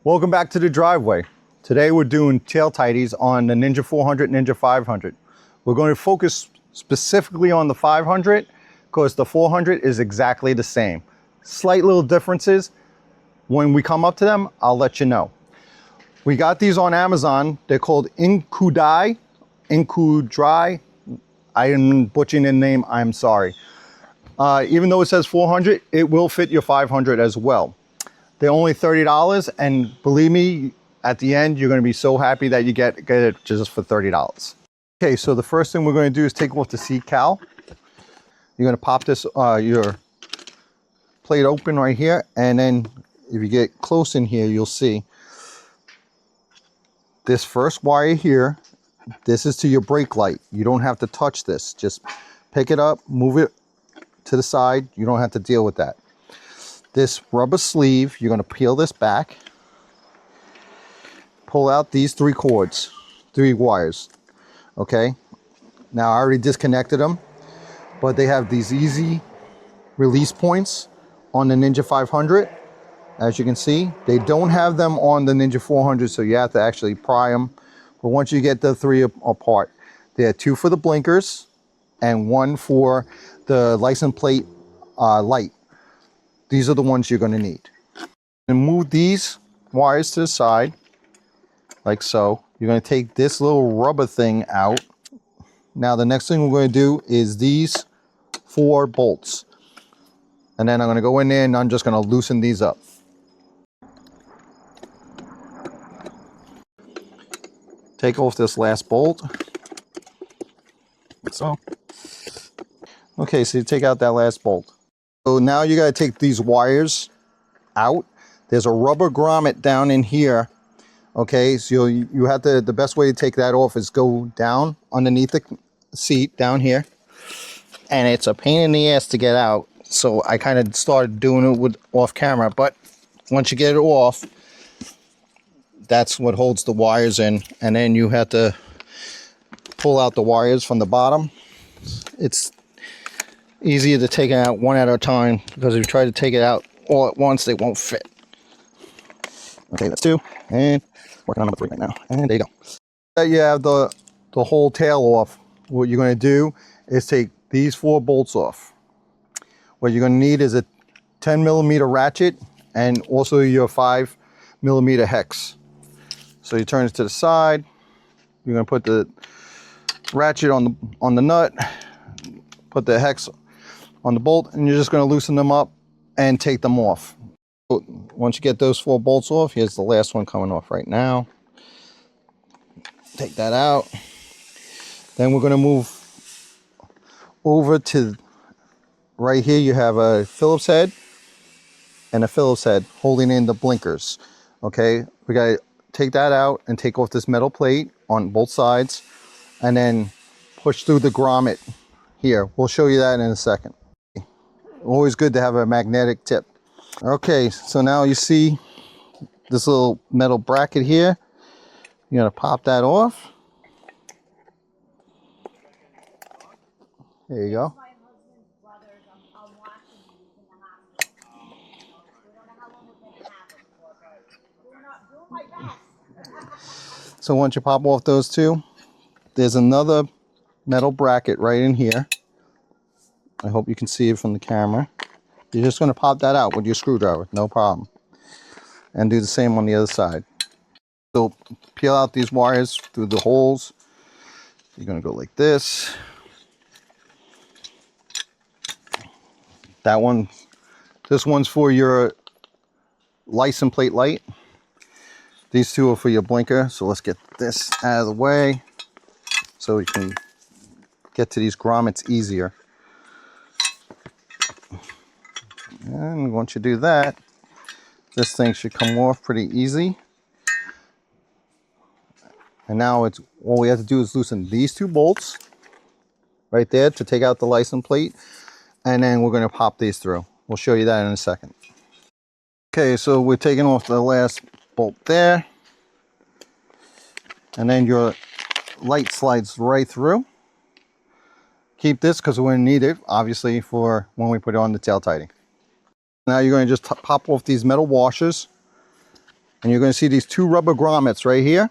Welcome back to the driveway. Today we're doing tail tidies on the Ninja400, Ninja500. We're going to focus specifically on the 500 because the 400 is exactly the same. Slight little differences. When we come up to them, I'll let you know. We got these on Amazon. They're called Inkudri. I am butchering the name, I'm sorry. Even though it says 400, it will fit your 500 as well. They're only $30, and believe me, at the end, you're going to be so happy that you get it just for $30. Okay, so the first thing we're going to do is take off the seat cowl. You're going to pop this your plate open right here, and then if you get close in here, you'll see this first wire here. This is to your brake light. You don't have to touch this. Just pick it up, move it to the side. You don't have to deal with that. This rubber sleeve, you're going to peel this back, pull out these three wires. Okay, now I already disconnected them, but they have these easy release points on the Ninja500. As you can see, they don't have them on the Ninja400, so you have to actually pry them. But once you get the three apart, there are two for the blinkers and one for the license plate light. These are the ones you're going to need. And move these wires to the side, like so. You're going to take this little rubber thing out. Now the next thing we're going to do is these 4 bolts. And then I'm going to go in there and I'm just going to loosen these up. Take off this last bolt. Like so. Okay, so you take out that last bolt. So now you got to take these wires out. There's a rubber grommet down in here. Okay, so you have to, the best way to take that off is go down underneath the seat down here. And it's a pain in the ass to get out. So I kind of started doing it with off camera, but once you get it off, that's what holds the wires in. And then you have to pull out the wires from the bottom. It's easier to take it out one at a time, because if you try to take it out all at once, they won't fit. Okay, that's 2, and working on number 3 right now, and there you go. You have the whole tail off. What you're going to do is take these 4 bolts off. What you're going to need is a 10mm ratchet and also your 5mm hex. So you turn it to the side. You're going to put the ratchet on the nut, put the hex on the bolt, and you're just going to loosen them up and take them off. Once you get those 4 bolts off, here's the last one coming off right now. Take that out. Then we're going to move over to right here. You have a Phillips head and a Phillips head holding in the blinkers. Okay, we got to take that out and take off this metal plate on both sides, and then push through the grommet here. We'll show you that in a second. Always good to have a magnetic tip. Okay, so now you see this little metal bracket here. You're going to pop that off. There you go. So once you pop off those two, there's another metal bracket right in here. I hope you can see it from the camera. You're just going to pop that out with your screwdriver, no problem. And do the same on the other side. So peel out these wires through the holes. You're going to go like this. That one, this one's for your license plate light. These 2 are for your blinker. So let's get this out of the way so we can get to these grommets easier. And once you do that, this thing should come off pretty easy. And now it's all we have to do is loosen these 2 bolts right there to take out the license plate. And then we're going to pop these through. We'll show you that in a second. Okay, so we're taking off the last bolt there. And then your light slides right through. Keep this because we're going to need it, obviously, for when we put it on the tail tidy. Now you're going to just pop off these metal washers And you're going to see these two rubber grommets right here.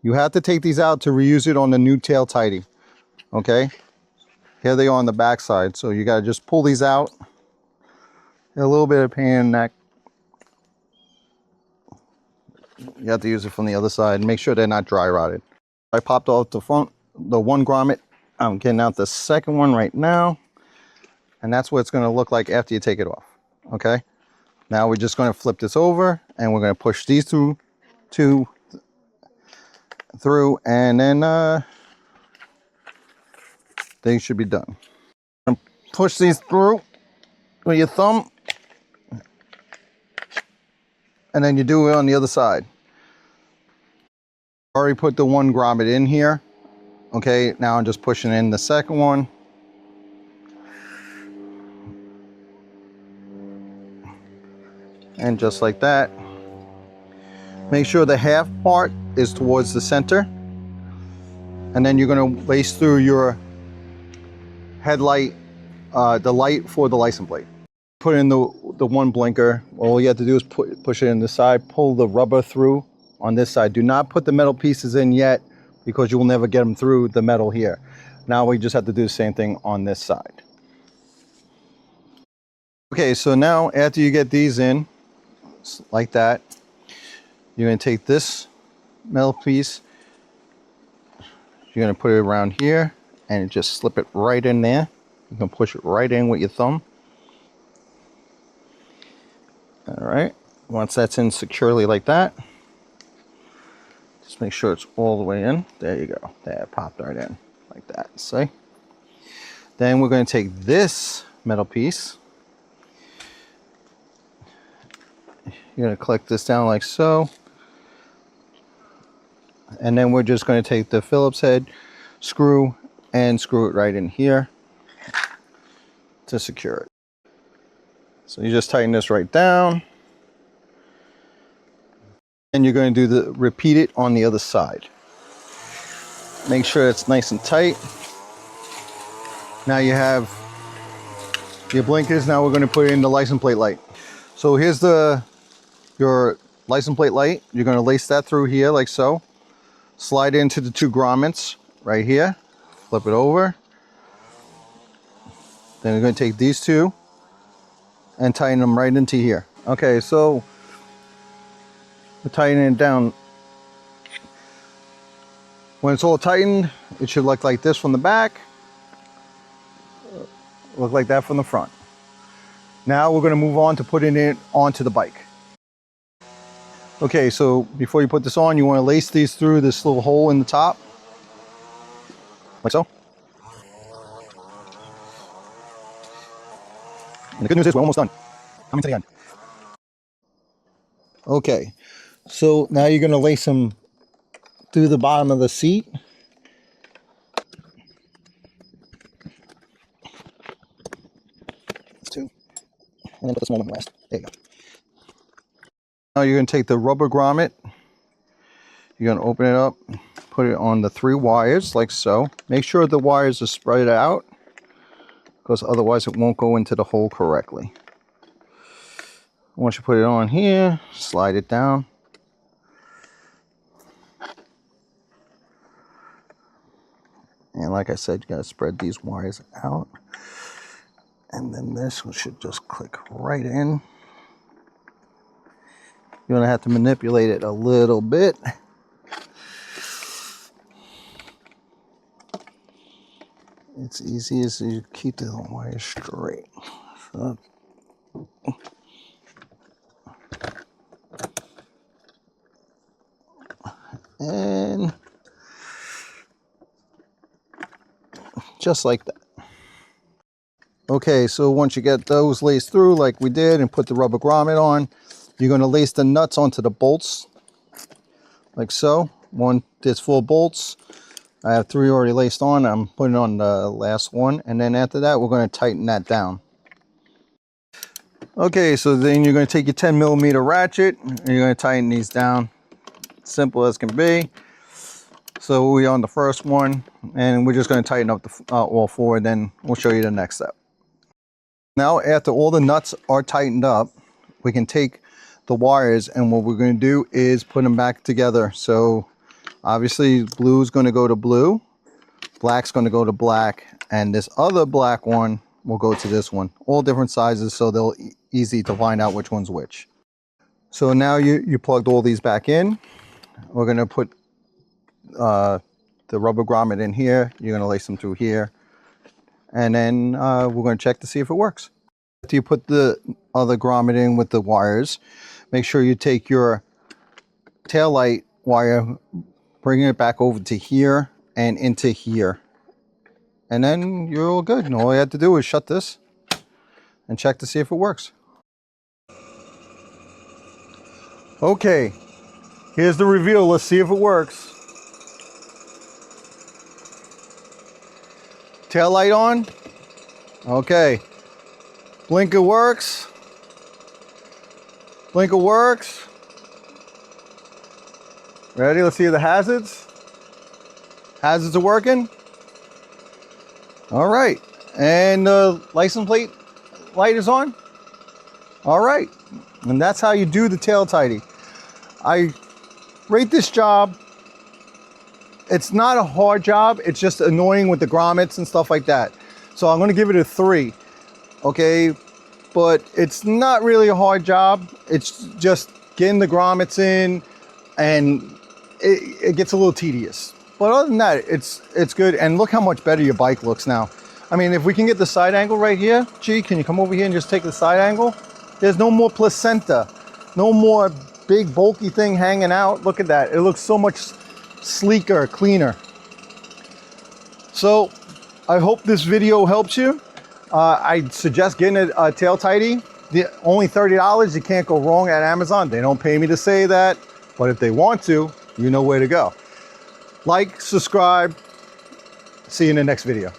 You have to take these out to reuse it on the new tail tidy. Okay, here they are on the back side. So you got to just pull these out. A little bit of pain in the neck. You have to use it from the other side. Make sure they're not dry rotted. I popped off the front, the one grommet. I'm getting out the second one right now. And that's what it's going to look like after you take it off. Okay, now we're just going to flip this over and we're going to push these through and then they should be done. Push these through with your thumb, and then you do it on the other side. Already put the one grommet in here. Okay, now I'm just pushing in the second one. And just like that. Make sure the half part is towards the center. And then you're going to lace through your headlight, the light for the license plate. Put in the one blinker. All you have to do is push it in the side, pull the rubber through on this side. Do not put the metal pieces in yet because you will never get them through the metal here. Now we just have to do the same thing on this side. Okay, so now after you get these in, like that, you're going to take this metal piece, you're going to put it around here and just slip it right in there. You can push it right in with your thumb. All right, once that's in securely like that, just make sure it's all the way in. There you go. There, it popped right in like that. See? Then we're going to take this metal piece. You're going to collect this down like so. And then we're just going to take the Phillips head screw and screw it right in here to secure it. So you just tighten this right down. And you're going to do repeat it on the other side. Make sure it's nice and tight. Now you have your blinkers. Now we're going to put in the license plate light. So here's your license plate light. You're going to lace that through here like so. Slide into the two grommets right here. Flip it over. Then we're going to take these two and tighten them right into here. Okay, so we're tightening it down. When it's all tightened, it should look like this from the back, look like that from the front. Now we're going to move on to putting it onto the bike. Okay, so before you put this on, you want to lace these through this little hole in the top, like so. And the good news is we're almost done. Coming to the end. Okay, so now you're going to lace them through the bottom of the seat. Two. And then put the small one last. There you go. Now you're going to take the rubber grommet. You're going to open it up, put it on the 3 wires like so. Make sure the wires are spread out because otherwise it won't go into the hole correctly. Once you put it on here, slide it down. And like I said, you got to spread these wires out. And then this one should just click right in. You're going to have to manipulate it a little bit. It's easy as you keep the wire straight. So, and just like that. Okay, so once you get those laced through like we did and put the rubber grommet on, you're going to lace the nuts onto the bolts like so. There's 4 bolts. I have 3 already laced on. I'm putting on the last one, and then after that we're going to tighten that down. Okay, so then you're going to take your 10mm ratchet and you're going to tighten these down. Simple as can be. So we're on the first one, and we're just going to tighten up all 4, then we'll show you the next step. Now after all the nuts are tightened up, we can take the wires, and what we're going to do is put them back together. So obviously blue is going to go to blue, black's going to go to black, and this other black one will go to this one. All different sizes, so they'll easy to find out which one's which. So now you plugged all these back in. We're going to put the rubber grommet in here. You're going to lace them through here, and then we're going to check to see if it works. After you put the other grommet in with the wires, make sure you take your tail light wire, bring it back over to here and into here, and then you're all good. And all you have to do is shut this and check to see if it works. Okay, here's the reveal. Let's see if it works. Tail light on. Okay. Blinker works. Blinker works. Ready? Let's see the hazards. Hazards are working. All right. And the license plate light is on. All right. And that's how you do the tail tidy. I rate this job. It's not a hard job. It's just annoying with the grommets and stuff like that. So I'm going to give it a 3. Okay, but it's not really a hard job. It's just getting the grommets in, and it gets a little tedious. But other than that, it's good. And look how much better your bike looks now. I mean, if we can get the side angle right here, G, can you come over here and just take the side angle? There's no more placenta, no more big bulky thing hanging out. Look at that. It looks so much sleeker, cleaner. So I hope this video helps you. I suggest getting a tail tidy. Only $30. You can't go wrong at Amazon. They don't pay me to say that, but if they want to, you know where to go. Like, subscribe. See you in the next video.